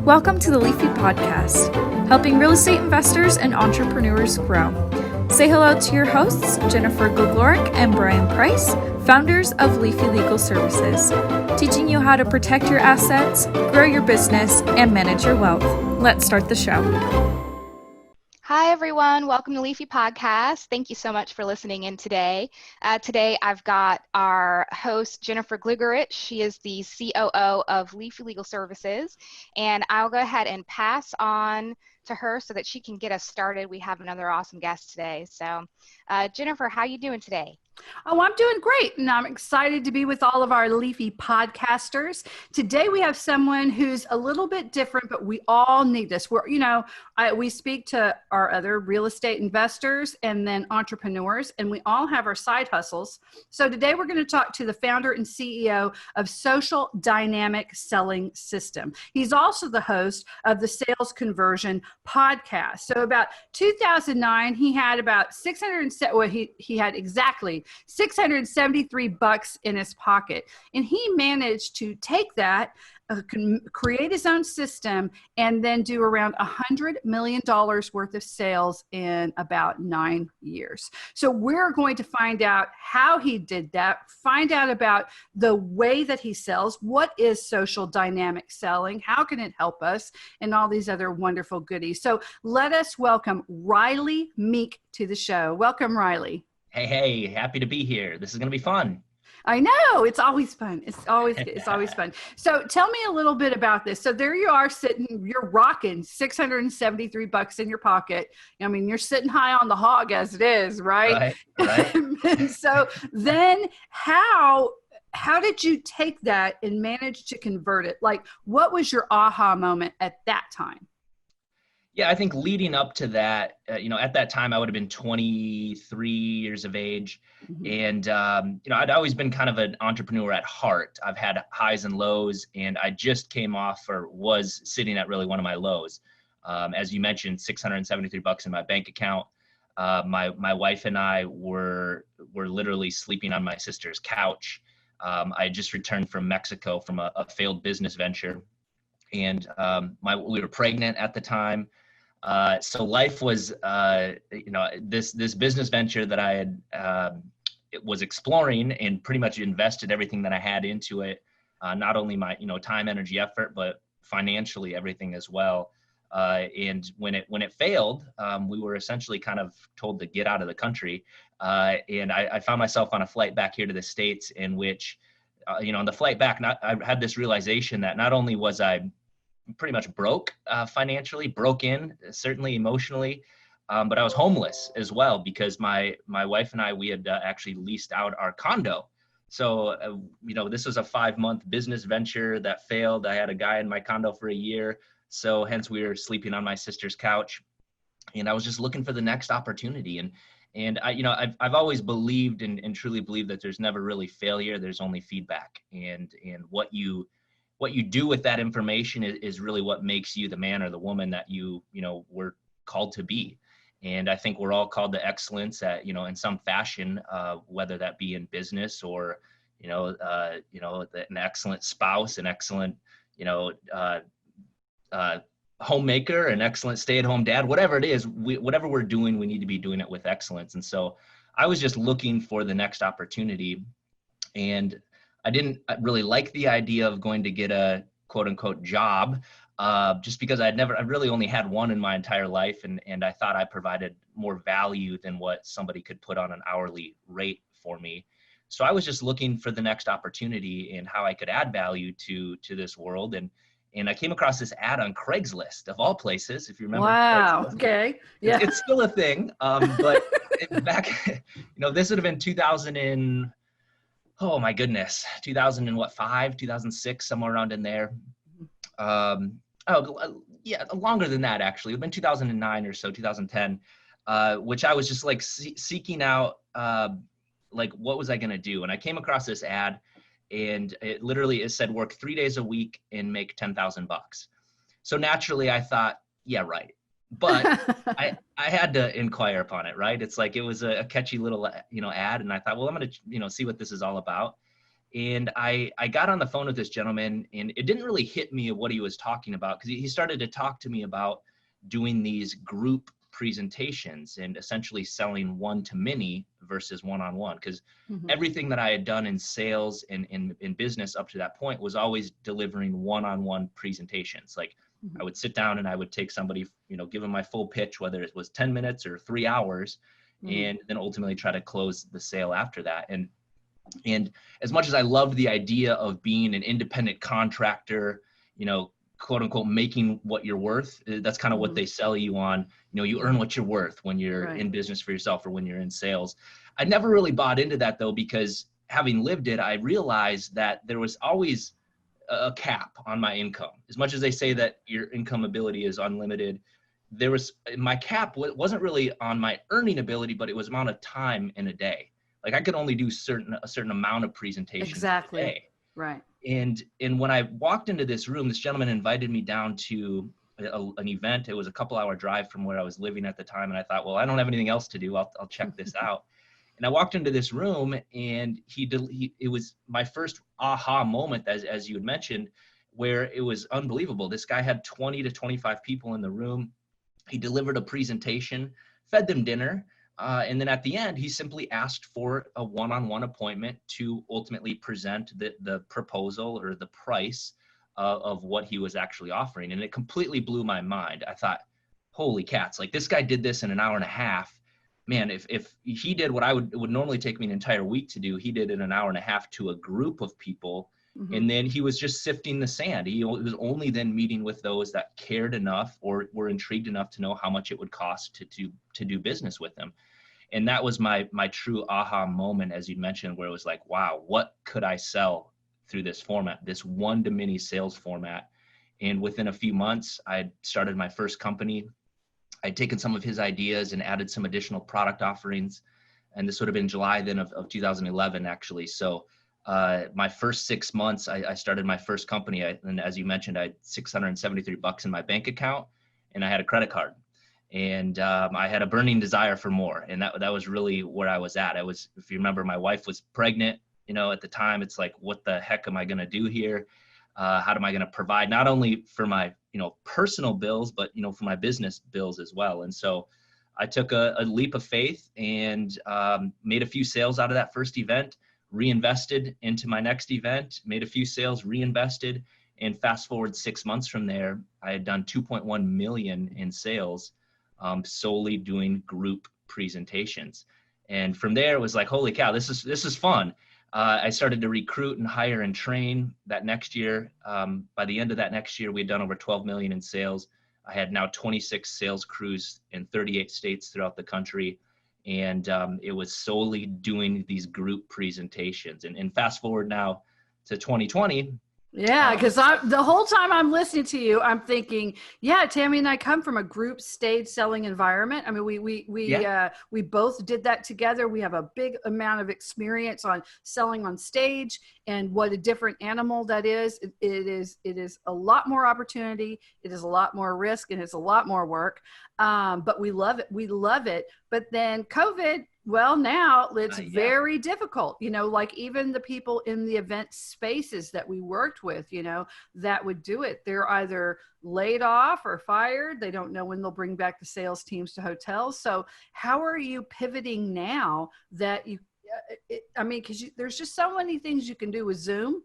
Welcome to the Leafy podcast, helping real estate investors and entrepreneurs grow. Say hello to your hosts, Jennifer Goglorick and Brian Price, founders of Leafy Legal Services, teaching you how to protect your assets, grow your business, and manage your wealth. Let's start the show. Hi, everyone. Welcome to Leafy Podcast. Thank you so much for listening in today. Today, I've got our host, Jennifer Goglorick. She is the COO of Leafy Legal Services, and I'll go ahead and pass on to her so that she can get us started. We have another awesome guest today. So, Jennifer, how you doing today? Oh, I'm doing great, and I'm excited to be with all of our Leafy podcasters. Today, we have someone who's a little bit different, but we all need this. We speak to our other real estate investors and then entrepreneurs, and we all have our side hustles. So today, we're going to talk to the founder and CEO of Social Dynamic Selling System. He's also the host of the Sales Conversion podcast. So about 2009, he had about he had exactly $673 in his pocket. And he managed to take that, create his own system, and then do around $100 million worth of sales in about 9 years. So we're going to find out how he did that, find out about the way that he sells, what is social dynamic selling, how can it help us, and all these other wonderful goodies. So let us welcome Rylee Meek to the show. Welcome, Rylee. Hey, happy to be here. This is going to be fun. I know. It's always fun. It's always fun. So tell me a little bit about this. So there you are sitting, you're rocking $673 in your pocket. I mean, you're sitting high on the hog as it is, right? Right. And so then how did you take that and manage to convert it? Like, what was your aha moment at that time? Yeah, I think leading up to that, at that time I would have been 23 years of age. Mm-hmm. And, I'd always been kind of an entrepreneur at heart. I've had highs and lows, and I just came off or was sitting at really one of my lows. As you mentioned, $673 in my bank account. My wife and I were literally sleeping on my sister's couch. I just returned from Mexico from a failed business venture. And we were pregnant at the time. So life was, this business venture that I had was exploring and pretty much invested everything that I had into it. Not only my, time, energy, effort, but financially everything as well. And when it failed, we were essentially kind of told to get out of the country. And I found myself on a flight back here to the States in which, on the flight back, I had this realization that not only was I pretty much broke financially, broke in, certainly emotionally, but I was homeless as well because my wife and I, we had actually leased out our condo. So, this was a 5-month business venture that failed. I had a guy in my condo for a year. So hence we were sleeping on my sister's couch, and I was just looking for the next opportunity. And I've always believed and truly believe that there's never really failure. There's only feedback, and what you do with that information is really what makes you the man or the woman that you were called to be. And I think we're all called to excellence at, in some fashion, whether that be in business or, an excellent spouse, an excellent, homemaker, an excellent stay-at-home dad, whatever it is, whatever we're doing, we need to be doing it with excellence. And so I was just looking for the next opportunity, and I didn't really like the idea of going to get a quote unquote job, just because I really only had one in my entire life. And I thought I provided more value than what somebody could put on an hourly rate for me. So I was just looking for the next opportunity and how I could add value to this world. And I came across this ad on Craigslist, of all places, if you remember. Wow. Craigslist. Okay. Yeah. It's still a thing. But back, this would have been 2000 oh my goodness, 2005, 2006, somewhere around in there. Longer than that, actually. It would have been 2009 or so, 2010, which I was just like seeking out, what was I going to do? And I came across this ad, and it said work 3 days a week and make $10,000. So naturally I thought, yeah, right. But I had to inquire upon it, right? It's like, it was a catchy little, ad. And I thought, well, I'm going to, see what this is all about. And I got on the phone with this gentleman, and it didn't really hit me of what he was talking about, because he started to talk to me about doing these group presentations and essentially selling one-to-many versus one-on-one. Because everything that I had done in sales and in business up to that point was always delivering one-on-one presentations. Like I would sit down and I would take somebody, give them my full pitch, whether it was 10 minutes or 3 hours, and then ultimately try to close the sale after that. And as much as I loved the idea of being an independent contractor, quote unquote, making what you're worth, that's kind of what they sell you on. You earn what you're worth when you're in business for yourself or when you're in sales. I never really bought into that though, because having lived it, I realized that there was always a cap on my income. As much as they say that your income ability is unlimited, my cap wasn't really on my earning ability, but it was amount of time in a day. Like I could only do a certain amount of presentations a day. Right. And when I walked into this room, this gentleman invited me down to an event. It was a couple-hour drive from where I was living at the time. And I thought, well, I don't have anything else to do. I'll check this out. And I walked into this room, and it was my first aha moment, as you had mentioned, where it was unbelievable. This guy had 20 to 25 people in the room. He delivered a presentation, fed them dinner. And then at the end, he simply asked for a one-on-one appointment to ultimately present the proposal or the price of what he was actually offering. And it completely blew my mind. I thought, holy cats, like this guy did this in an hour and a half. Man, if he did what it would normally take me an entire week to do, he did in an hour and a half to a group of people. And then he was just sifting the sand. He was only then meeting with those that cared enough or were intrigued enough to know how much it would cost to do business with him. And that was my true aha moment, as you mentioned, where it was like, wow, what could I sell through this format, this one-to-many sales format? And within a few months, I had started my first company. I'd taken some of his ideas and added some additional product offerings. And this would have been July then of 2011, actually. So my first 6 months, I started my first company. And as you mentioned, I had $673 in my bank account, and I had a credit card. And I had a burning desire for more. And that was really where I was at. If you remember, my wife was pregnant, at the time. It's like, what the heck am I going to do here? How am I going to provide not only for my, personal bills, but, for my business bills as well. And so I took a leap of faith and made a few sales out of that first event, reinvested into my next event, made a few sales, reinvested. And fast forward 6 months from there, I had done 2.1 million in sales, solely doing group presentations. And from there, it was like, holy cow, this is fun. I started to recruit and hire and train that next year. By the end of that next year, we had done over 12 million in sales. I had now 26 sales crews in 38 states throughout the country. And it was solely doing these group presentations. And fast forward now to 2020. Yeah, because the whole time I'm listening to you, I'm thinking, yeah, Tammy and I come from a group stage selling environment. I mean, we both did that together. We have a big amount of experience on selling on stage and what a different animal that is. It is a lot more opportunity. It is a lot more risk, and it's a lot more work. But we love it. We love it. But then COVID. Well, now it's very difficult, like even the people in the event spaces that we worked with, that would do it. They're either laid off or fired. They don't know when they'll bring back the sales teams to hotels. So how are you pivoting now that because there's just so many things you can do with Zoom.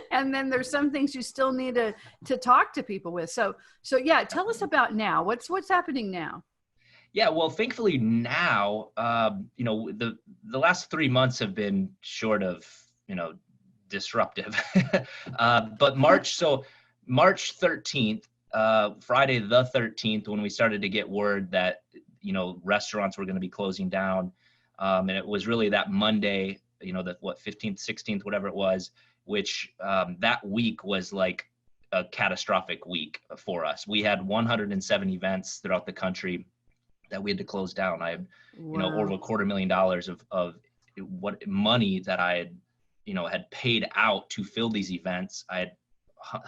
And then there's some things you still need to talk to people with. So yeah, tell us about now. What's happening now? Yeah, well, thankfully now, the last 3 months have been short of, disruptive. But March 13th, Friday the 13th, when we started to get word that, restaurants were going to be closing down. And it was really that Monday, 15th, 16th, whatever it was, which that week was like a catastrophic week for us. We had 107 events throughout the country that we had to close down. I had, over $250,000 of what money that I had, had paid out to fill these events. I had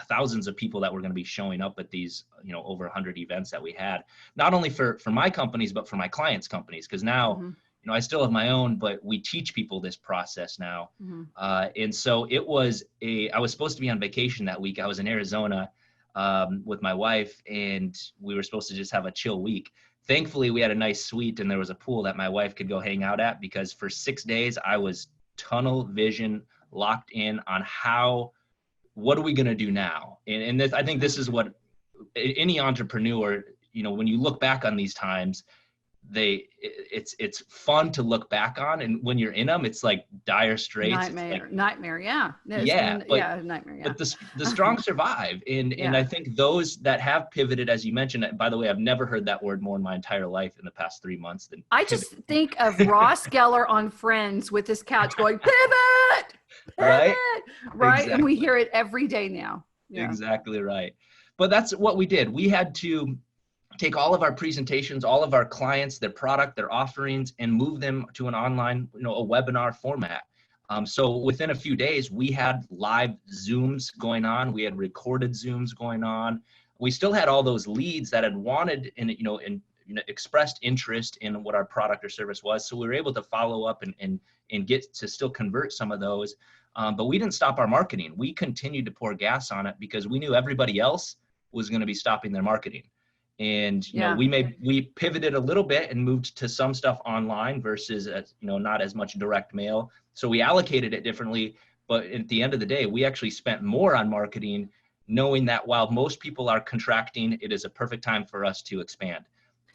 thousands of people that were going to be showing up at these, over 100 events that we had, not only for my companies, but for my clients' companies. Because now, I still have my own, but we teach people this process now. And so I was supposed to be on vacation that week. I was in Arizona with my wife, and we were supposed to just have a chill week. Thankfully, we had a nice suite and there was a pool that my wife could go hang out at, because for 6 days I was tunnel vision, locked in on what are we going to do now? And I think this is what any entrepreneur, when you look back on these times, it's fun to look back on, and when you're in them, it's like dire straits. Nightmare. Yeah. Nightmare. But the strong survive, and I think those that have pivoted, as you mentioned. By the way, I've never heard that word more in my entire life in the past 3 months than I just think of Ross Geller on Friends with his couch going pivot, right, exactly. And we hear it every day now. Exactly right. But that's what we did. We had to take all of our presentations, all of our clients, their product, their offerings, and move them to an online, a webinar format. So within a few days, we had live Zooms going on. We had recorded Zooms going on. We still had all those leads that had wanted and expressed interest in what our product or service was. So we were able to follow up and get to still convert some of those. But we didn't stop our marketing. We continued to pour gas on it because we knew everybody else was going to be stopping their marketing. And we pivoted a little bit and moved to some stuff online versus not as much direct mail. So we allocated it differently, but at the end of the day, we actually spent more on marketing, knowing that while most people are contracting, it is a perfect time for us to expand.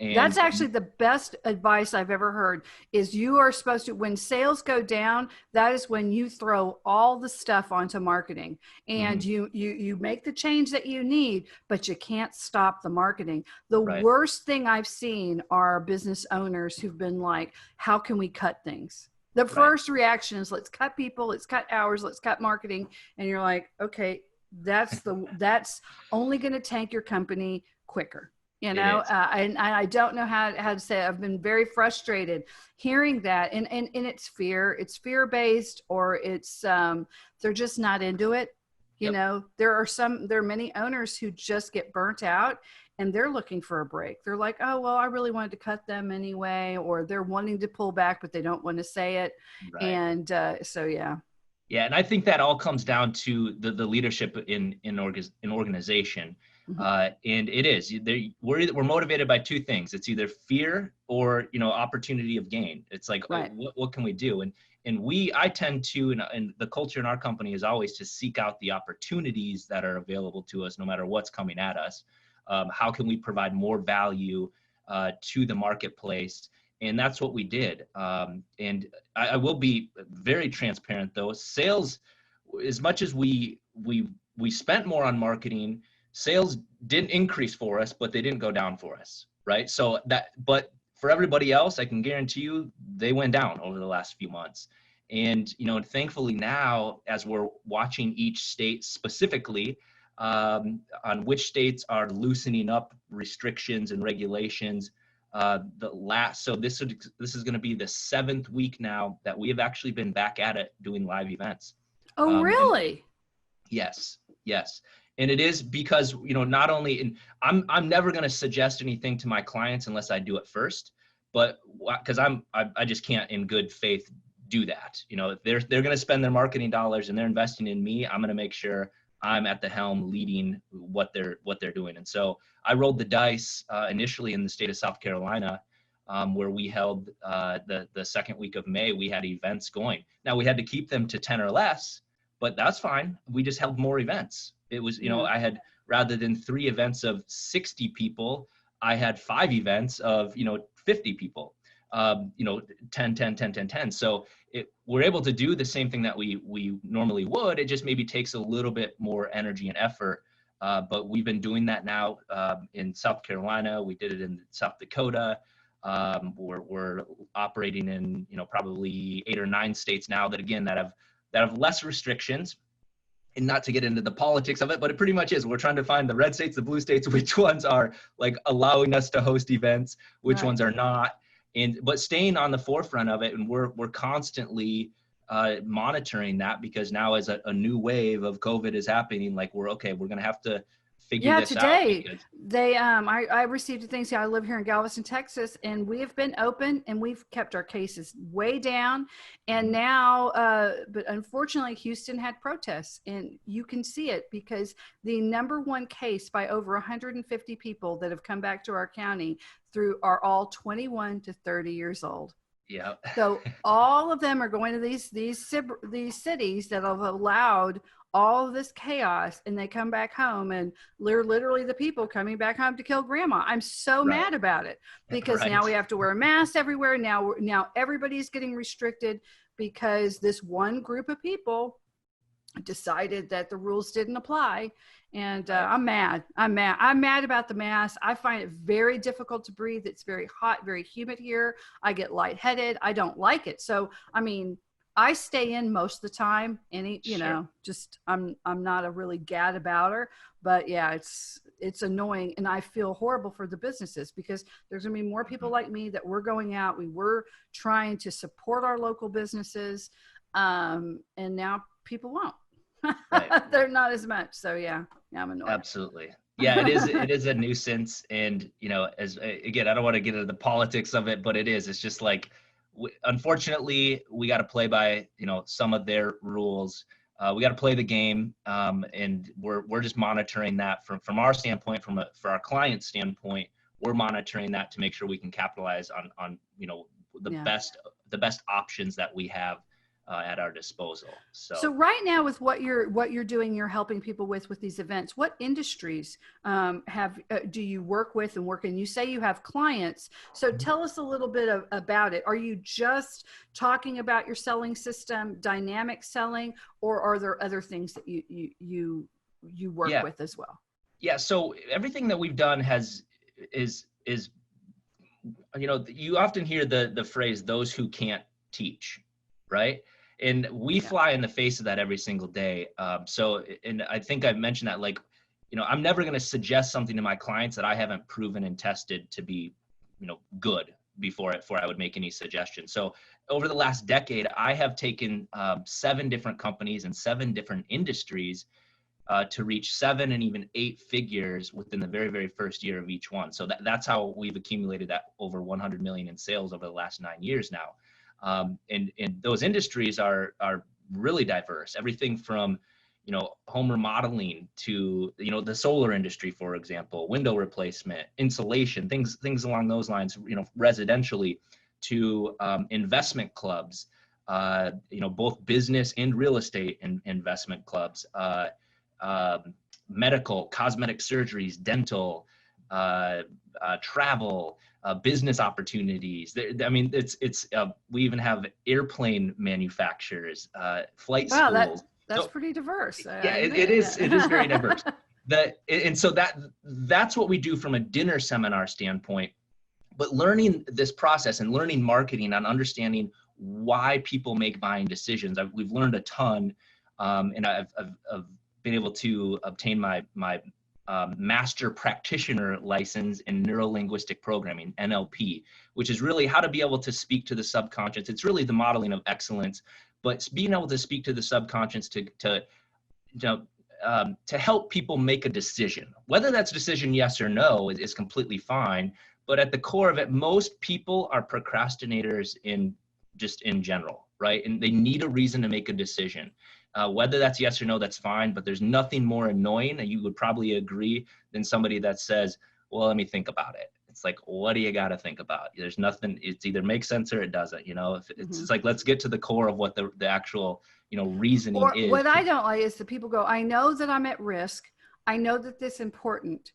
And that's actually the best advice I've ever heard, is you are supposed to, when sales go down, that is when you throw all the stuff onto marketing, and you make the change that you need, but you can't stop the marketing. The worst thing I've seen are business owners who've been like, how can we cut things? The first reaction is, let's cut people, let's cut hours, let's cut marketing. And you're like, okay, that's only going to tank your company quicker. And I don't know how to say it. I've been very frustrated hearing that. And it's fear-based, or it's, they're just not into it. There are many owners who just get burnt out and they're looking for a break. They're like, oh, well, I really wanted to cut them anyway, or they're wanting to pull back, but they don't want to say it. Right. And Yeah. And I think that all comes down to the leadership in organization. And it is, we're motivated by two things. It's either fear or, opportunity of gain. It's like, what can we do? And I tend to, and the culture in our company is always to seek out the opportunities that are available to us, no matter what's coming at us. How can we provide more value to the marketplace? And that's what we did. And I will be very transparent though. Sales, as much as we spent more on marketing, sales didn't increase for us, but they didn't go down for us, right? But for everybody else, I can guarantee you, they went down over the last few months. And, thankfully now, as we're watching each state specifically, on which states are loosening up restrictions and regulations, so this is going to be the 7th week now that we have actually been back at it doing live events. Oh, really? Yes. And it is because, not only, and I'm never going to suggest anything to my clients unless I do it first, but because I just can't in good faith do that. They're going to spend their marketing dollars and they're investing in me. I'm going to make sure I'm at the helm leading what they're doing. And so I rolled the dice initially in the state of South Carolina, where we held the second week of May. We had events going. Now we had to keep them to 10 or less, but that's fine. We just held more events. It was, I had, rather than 3 events of 60 people, I had 5 events of, 50 people, 10. So we're able to do the same thing that we normally would. It just maybe takes a little bit more energy and effort. But we've been doing that now in South Carolina. We did it in South Dakota. We're operating in, probably 8 or 9 states now that have less restrictions. And not to get into the politics of it, but it pretty much is. We're trying to find the red states, the blue states, which ones are like allowing us to host events, which ones are not. But staying on the forefront of it, and we're constantly monitoring that, because now as a new wave of COVID is happening, like we're going to have to figure this out. Because they I received a thing. See, I live here in Galveston, Texas, and we have been open and we've kept our cases way down. And now, but unfortunately, Houston had protests, and you can see it because the number one case by over 150 people that have come back to our county are all 21 to 30 years old. Yeah. So all of them are going to these cities that have allowed all of this chaos, and they come back home and they're literally the people coming back home to kill grandma. I'm so mad about it because now we have to wear a mask everywhere. Now everybody's getting restricted because this one group of people decided that the rules didn't apply. And I'm mad about the mask. I find it very difficult to breathe. It's very hot, very humid here. I get lightheaded. I don't like it. So, I mean, I stay in most of the time, and just I'm not a really gad about her, but yeah, it's annoying, and I feel horrible for the businesses because there's gonna be more people like me that we're going out. We were trying to support our local businesses, and now people won't. Right. They're not as much. So yeah, I'm annoyed. Absolutely. Yeah, it is a nuisance, and as again, I don't want to get into the politics of it, but it's just like. Unfortunately, we got to play by some of their rules. We got to play the game, and we're just monitoring that from our standpoint, for our client standpoint. We're monitoring that to make sure we can capitalize on the best options that we have at our disposal. So right now, with what you're doing, you're helping people with these events. What industries do you work with and you say you have clients? So tell us a little bit about it. Are you just talking about your selling system, dynamic selling, or are there other things that you work with as well? Yeah. So everything that we've done is you often hear the phrase "those who can't teach," right? And we fly in the face of that every single day. And I think I've mentioned that, I'm never going to suggest something to my clients that I haven't proven and tested to be, good before I would make any suggestion. So over the last decade, I have taken 7 different companies and 7 different industries to reach 7 and even 8 figures within the very, very first year of each one. So that's how we've accumulated that over 100 million in sales over the last 9 years now. And those industries are really diverse. Everything from, home remodeling to, the solar industry, for example, window replacement, insulation, things along those lines, residentially, to investment clubs, both business and real estate investment clubs, medical, cosmetic surgeries, dental, travel, business opportunities. We even have airplane manufacturers, flight schools. That's pretty diverse. Yeah, it is very diverse. And so that's what we do from a dinner seminar standpoint. But learning this process and learning marketing and understanding why people make buying decisions, we've learned a ton, and I've been able to obtain my master practitioner license in neuro-linguistic programming, NLP, which is really how to be able to speak to the subconscious. It's really the modeling of excellence, but being able to speak to the subconscious to help people make a decision. Whether that's a decision yes or no is completely fine, but at the core of it, most people are procrastinators in general, right? And they need a reason to make a decision. Whether that's yes or no, that's fine, but there's nothing more annoying, and you would probably agree, than somebody that says, well, let me think about it. It's like, what do you got to think about? There's nothing, it's either makes sense or it doesn't, If it's like, let's get to the core of what the actual, reasoning is. What I don't like is that people go, I know that I'm at risk. I know that this is important.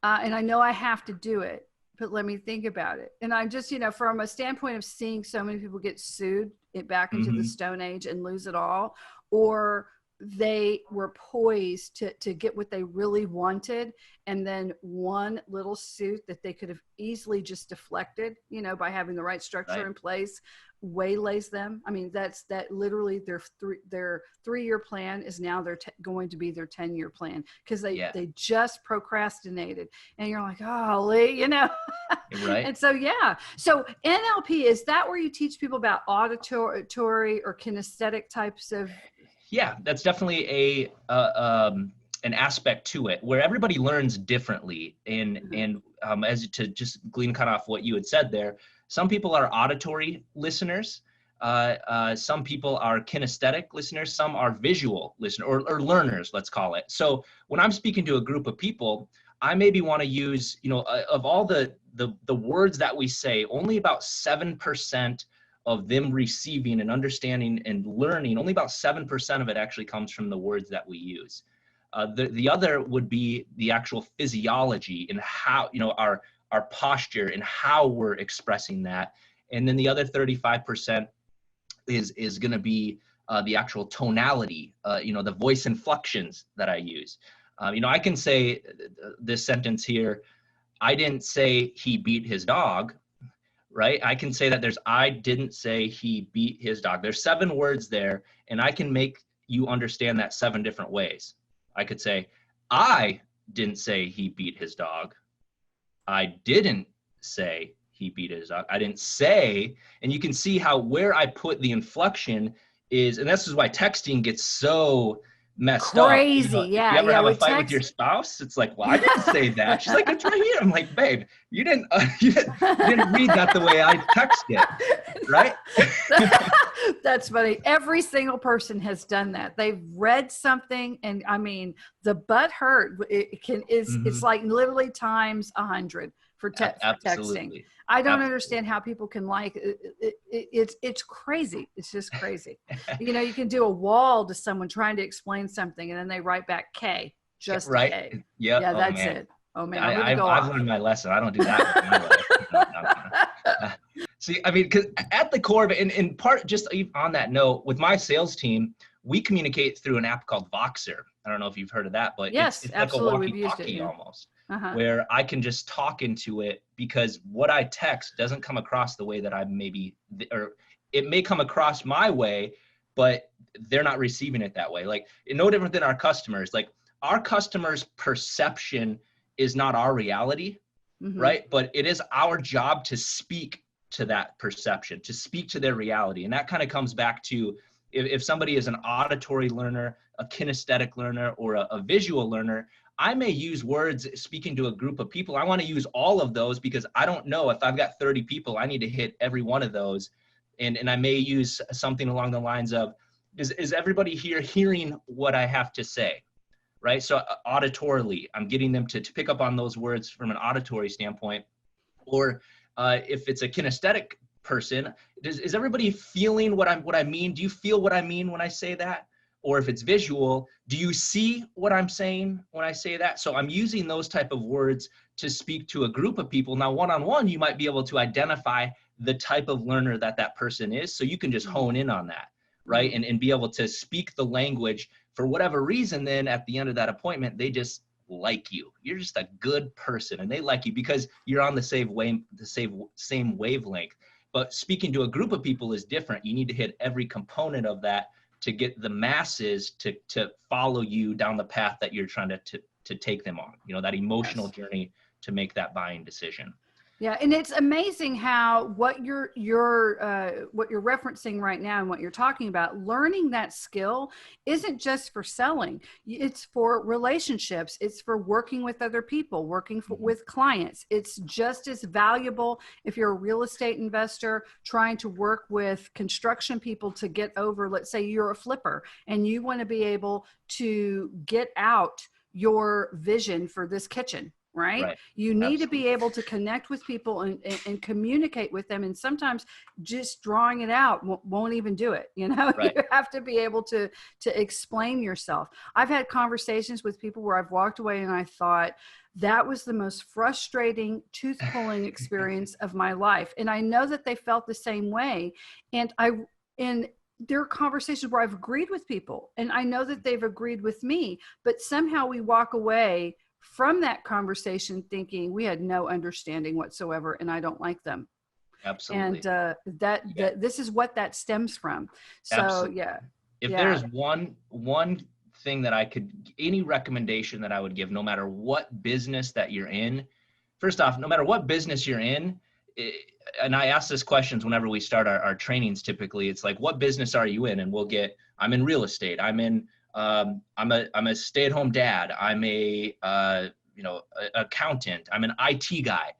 And I know I have to do it, but let me think about it. And I just, from a standpoint of seeing so many people get sued back into the Stone Age and lose it all, or they were poised to get what they really wanted, and then one little suit that they could have easily just deflected, by having the right structure in place, waylays them. I mean, that literally their 3-year plan is now going to be their 10-year plan because they just procrastinated, and you're like, golly, Right. And so so NLP, is that where you teach people about auditory or kinesthetic types of? Yeah, that's definitely an aspect to it where everybody learns differently. And as to just glean kind of off what you had said there, some people are auditory listeners. Some people are kinesthetic listeners. Some are visual listeners or learners, let's call it. So when I'm speaking to a group of people, I maybe want to use, of all the words that we say, only about 7% of them receiving and understanding and learning, only about 7% of it actually comes from the words that we use. The other would be the actual physiology and how, our posture and how we're expressing that. And then the other 35% is going to be the actual tonality, the voice inflections that I use. I can say this sentence here, I didn't say he beat his dog, right? I can say that I didn't say he beat his dog. There's 7 words there, and I can make you understand that 7 different ways. I could say, I didn't say he beat his dog. I didn't say he beat his dog. I didn't say, and you can see how where I put the inflection is, and this is why texting gets so messed crazy. up. Yeah. You ever have a fight text with your spouse? It's like, well, I didn't say that. She's like, it's right here. I'm like, babe, you didn't read that the way I texted, right? That's funny. Every single person has done that. They've read something, and I mean, the butt hurt. It's like literally times 100 for texting. I don't understand how people can it's crazy. It's just crazy. You can do a wall to someone trying to explain something, and then they write back K, just right. K. Yep. Yeah, that's it. Oh man, I've learned my lesson. I don't do that with my life. See, I mean, because at the core of it, in part, just on that note, with my sales team, we communicate through an app called Voxer. I don't know if you've heard of that, but yes, it's absolutely. like a walkie-talkie almost, where I can just talk into it, because what I text doesn't come across the way that I or it may come across my way, but they're not receiving it that way. Like, no different than our customers. Like, our customers' perception is not our reality, right? But it is our job to speak to that perception, to speak to their reality. And that kind of comes back to if somebody is an auditory learner, a kinesthetic learner, or a visual learner, I may use words speaking to a group of people. I want to use all of those because I don't know if I've got 30 people, I need to hit every one of those. And I may use something along the lines of, is everybody here hearing what I have to say? Right? So auditorily, I'm getting them to pick up on those words from an auditory standpoint. Or if it's a kinesthetic person, is everybody feeling what I mean? Do you feel what I mean when I say that? Or if it's visual, do you see what I'm saying when I say that? So I'm using those type of words to speak to a group of people. Now, one-on-one, you might be able to identify the type of learner that person is. So you can just hone in on that, right? And be able to speak the language. For whatever reason, then at the end of that appointment, they just like you. You're just a good person, and they like you because you're on the same wavelength. But speaking to a group of people is different. You need to hit every component of that to get the masses to follow you down the path that you're trying to take them on. That emotional journey to make that buying decision. Yeah, and it's amazing how what you're referencing right now and what you're talking about, learning that skill isn't just for selling. It's for relationships. It's for working with other people, working with clients. It's just as valuable if you're a real estate investor trying to work with construction people to get over, let's say you're a flipper and you want to be able to get out your vision for this kitchen. Right? You need to be able to connect with people and communicate with them. And sometimes just drawing it out won't even do it. You have to be able to explain yourself. I've had conversations with people where I've walked away and I thought that was the most frustrating tooth pulling experience of my life. And I know that they felt the same way. And there are conversations where I've agreed with people and I know that they've agreed with me, but somehow we walk away from that conversation thinking we had no understanding whatsoever and I don't like them. Absolutely. And this is what that stems from. So Absolutely. If there's one thing that any recommendation that I would give, no matter what business that you're in, first off, no matter what business you're in, and I ask this questions whenever we start our trainings, typically it's like, what business are you in? And we'll get, I'm in real estate, I'm in I'm a stay-at-home dad. I'm a accountant. I'm an IT guy.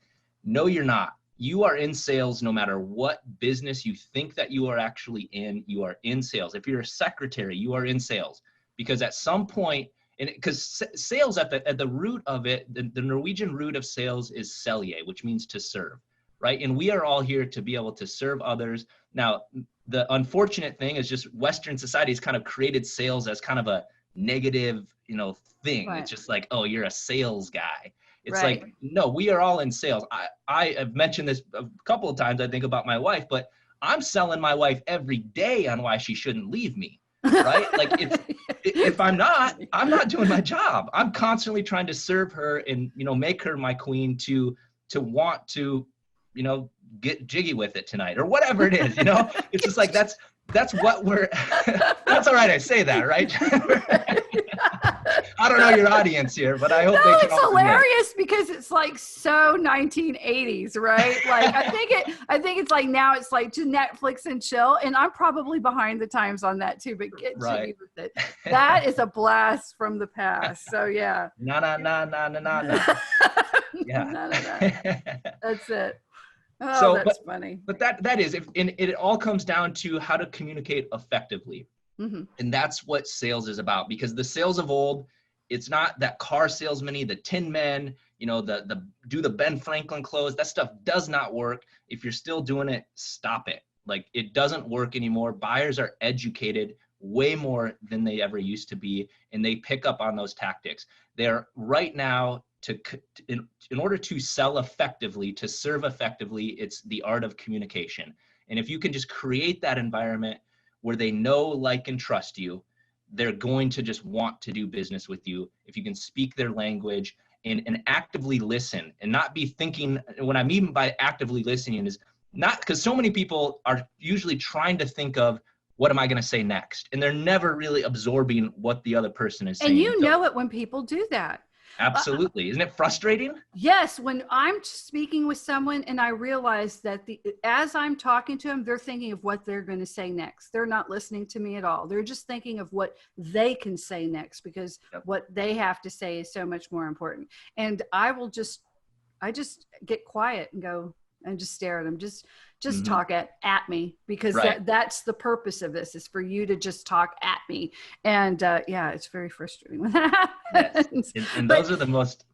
No, you're not. You are in sales no matter what business you think that you are actually in. You are in sales. If you're a secretary, you are in sales, because at some point, and because sales at the root of it, the Norwegian root of sales is selje, which means to serve, right? And we are all here to be able to serve others. Now, the unfortunate thing is just Western society has kind of created sales as kind of a negative, thing. Right. It's just like, oh, you're a sales guy. It's Right. like, no, we are all in sales. I have mentioned this a couple of times, I think, about my wife, but I'm selling my wife every day on why she shouldn't leave me, right? Like, if I'm not doing my job. I'm constantly trying to serve her and, make her my queen to want to, get jiggy with it tonight or whatever it is, It's just like, that's what we're, that's all right. I say that, right? I don't know your audience here, but I hope they can. It's hilarious because it's like so 1980s, right? Like I think it's like now it's like to Netflix and chill, and I'm probably behind the times on that too. But get jiggy with it. That is a blast from the past. So yeah. No. Yeah. No. That's it. Oh, So, that's funny. But that is, and it all comes down to how to communicate effectively. Mm-hmm. And that's what sales is about, because the sales of old, it's not that car salesman, the Tin Men, the do the Ben Franklin close. That stuff does not work. If you're still doing it, stop it. Like, it doesn't work anymore. Buyers are educated way more than they ever used to be, and they pick up on those tactics. They're right now in order to sell effectively, to serve effectively, it's the art of communication. And if you can just create that environment where they know, like, and trust you, they're going to just want to do business with you. If you can speak their language and actively listen and not be thinking, what I mean by actively listening is not, because so many people are usually trying to think of, what am I going to say next? And they're never really absorbing what the other person is saying. And you know it when people do that. Absolutely. Isn't it frustrating? Yes. When I'm speaking with someone and I realize that as I'm talking to them, they're thinking of what they're going to say next. They're not listening to me at all. They're just thinking of what they can say next, because what they have to say is so much more important. And I just get quiet and go and just stare at them. Just mm-hmm. talk at me, because that's the purpose of this, is for you to just talk at me. And it's very frustrating when that happens. Yes. And those are the most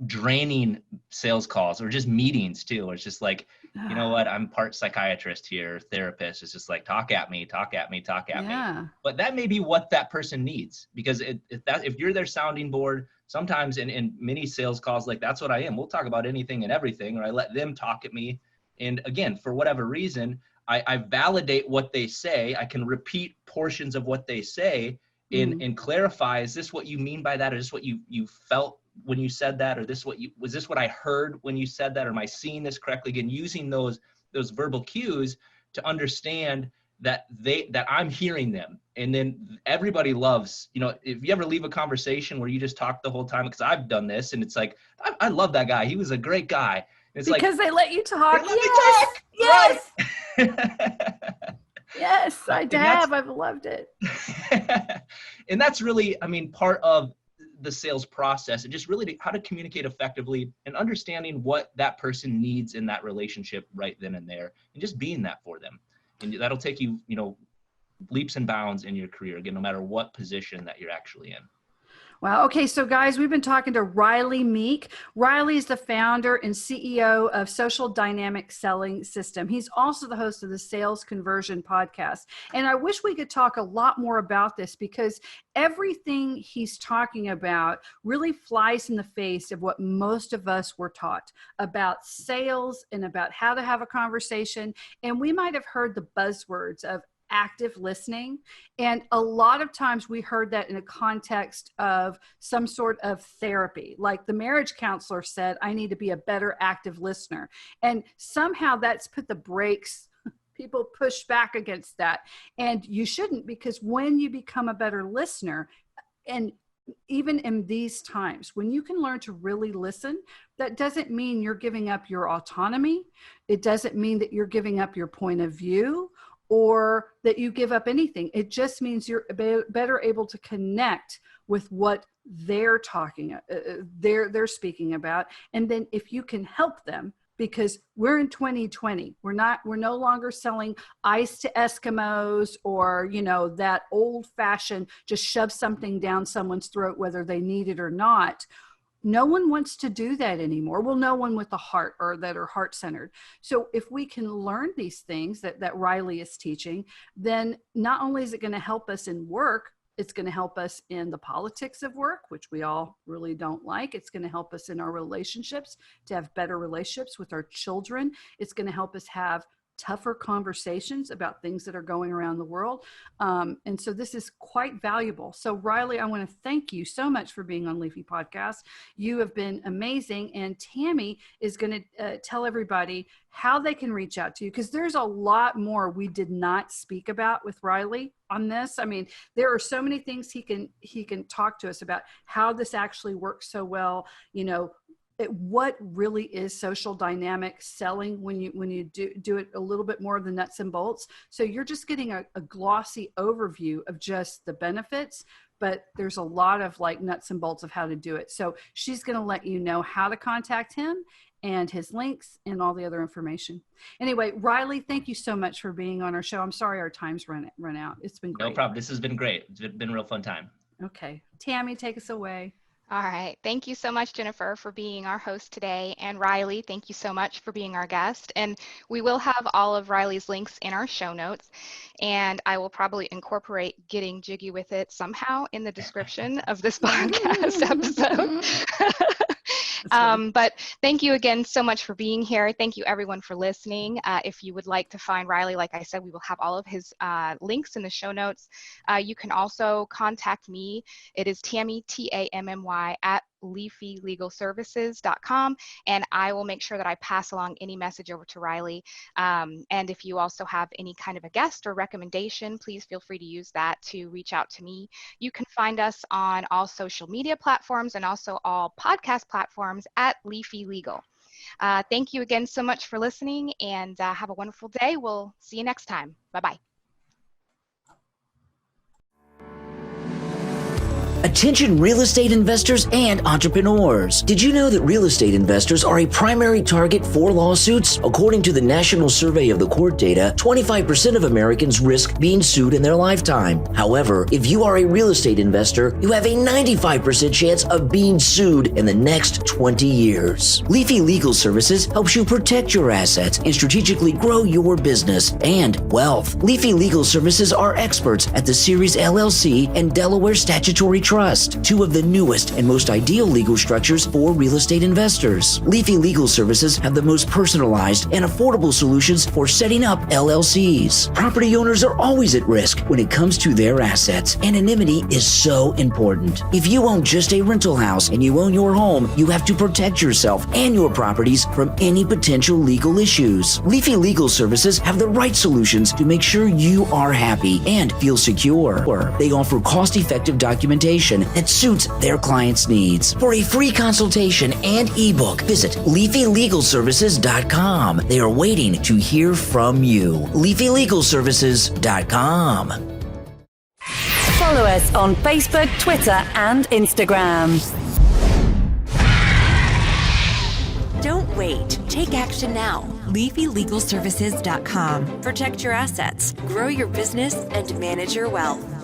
draining sales calls, or just meetings too. Or it's just like, you know what, I'm part psychiatrist here, therapist. It's just like, talk at me. But that may be what that person needs, because if you're their sounding board, sometimes in many sales calls, like, that's what I am. We'll talk about anything and everything, or I let them talk at me. And again, for whatever reason, I validate what they say. I can repeat portions of what they say and clarify, is this what you mean by that? Or is this what you felt when you said that? Or was this what I heard when you said that? Or am I seeing this correctly? Again, using those verbal cues to understand that I'm hearing them. And then everybody loves, if you ever leave a conversation where you just talk the whole time, because I've done this, and it's like, I love that guy. He was a great guy. It's because they let you talk. Yes. Yes, I've loved it. And that's really, part of the sales process, and just really how to communicate effectively and understanding what that person needs in that relationship right then and there, and just being that for them. And that'll take you, leaps and bounds in your career, again, no matter what position that you're actually in. Wow. Okay. So guys, we've been talking to Rylee Meek. Rylee is the founder and CEO of Social Dynamic Selling System. He's also the host of the Sales Conversion podcast. And I wish we could talk a lot more about this, because everything he's talking about really flies in the face of what most of us were taught about sales and about how to have a conversation. And we might have heard the buzzwords of active listening. And a lot of times we heard that in a context of some sort of therapy. Like the marriage counselor said, I need to be a better active listener. And somehow that's put the brakes. People push back against that. And you shouldn't, because when you become a better listener, and even in these times, when you can learn to really listen, that doesn't mean you're giving up your autonomy. It doesn't mean that you're giving up your point of view or that you give up anything. It just means you're better able to connect with what they're they're speaking about. And then if you can help them, because we're in 2020, we're no longer selling ice to Eskimos or, that old fashioned, just shove something down someone's throat, whether they need it or not. No one wants to do that anymore. Well, no one with a heart or that are heart-centered. So if we can learn these things that Rylee is teaching, then not only is it going to help us in work, it's going to help us in the politics of work, which we all really don't like. It's going to help us in our relationships, to have better relationships with our children. It's going to help us have tougher conversations about things that are going around the world. And so this is quite valuable. So Rylee, I want to thank you so much for being on Leafy Podcast. You have been amazing. And Tammy is going to tell everybody how they can reach out to you, because there's a lot more we did not speak about with Rylee on this. I mean, there are so many things he can talk to us about, how this actually works so well, what really is social dynamic selling when you do it a little bit more of the nuts and bolts. So you're just getting a glossy overview of just the benefits, but there's a lot of like nuts and bolts of how to do it. So she's going to let you know how to contact him and his links and all the other information. Anyway, Rylee, thank you so much for being on our show. I'm sorry our time's run out. It's been great. No problem. This has been great. It's been a real fun time. Okay. Tammy, take us away. All right. Thank you so much, Jennifer, for being our host today. And Rylee, thank you so much for being our guest. And we will have all of Rylee's links in our show notes. And I will probably incorporate getting jiggy with it somehow in the description of this podcast episode. But thank you again so much for being here. Thank you everyone for listening. If you would like to find Rylee, like I said, we will have all of his links in the show notes. You can also contact me. It is Tammy, Tammy, at leafylegalservices.com, and I will make sure that I pass along any message over to Rylee. And if you also have any kind of a guest or recommendation, please feel free to use that to reach out to me. You can find us on all social media platforms and also all podcast platforms at Leafy Legal. Thank you again so much for listening, and have a wonderful day. We'll see you next time. Bye-bye. Attention real estate investors and entrepreneurs. Did you know that real estate investors are a primary target for lawsuits? According to the National Survey of the Court data, 25% of Americans risk being sued in their lifetime. However, if you are a real estate investor, you have a 95% chance of being sued in the next 20 years. Leafy Legal Services helps you protect your assets and strategically grow your business and wealth. Leafy Legal Services are experts at the Series LLC and Delaware Statutory Trust, two of the newest and most ideal legal structures for real estate investors. Leafy Legal Services have the most personalized and affordable solutions for setting up LLCs. Property owners are always at risk when it comes to their assets. Anonymity is so important. If you own just a rental house and you own your home, you have to protect yourself and your properties from any potential legal issues. Leafy Legal Services have the right solutions to make sure you are happy and feel secure. They offer cost-effective documentation that suits their clients' needs. For a free consultation and ebook, visit leafylegalservices.com. They are waiting to hear from you. leafylegalservices.com. Follow us on Facebook, Twitter, and Instagram. Don't wait. Take action now. LeafyLegalServices.com. Protect your assets, grow your business, and manage your wealth.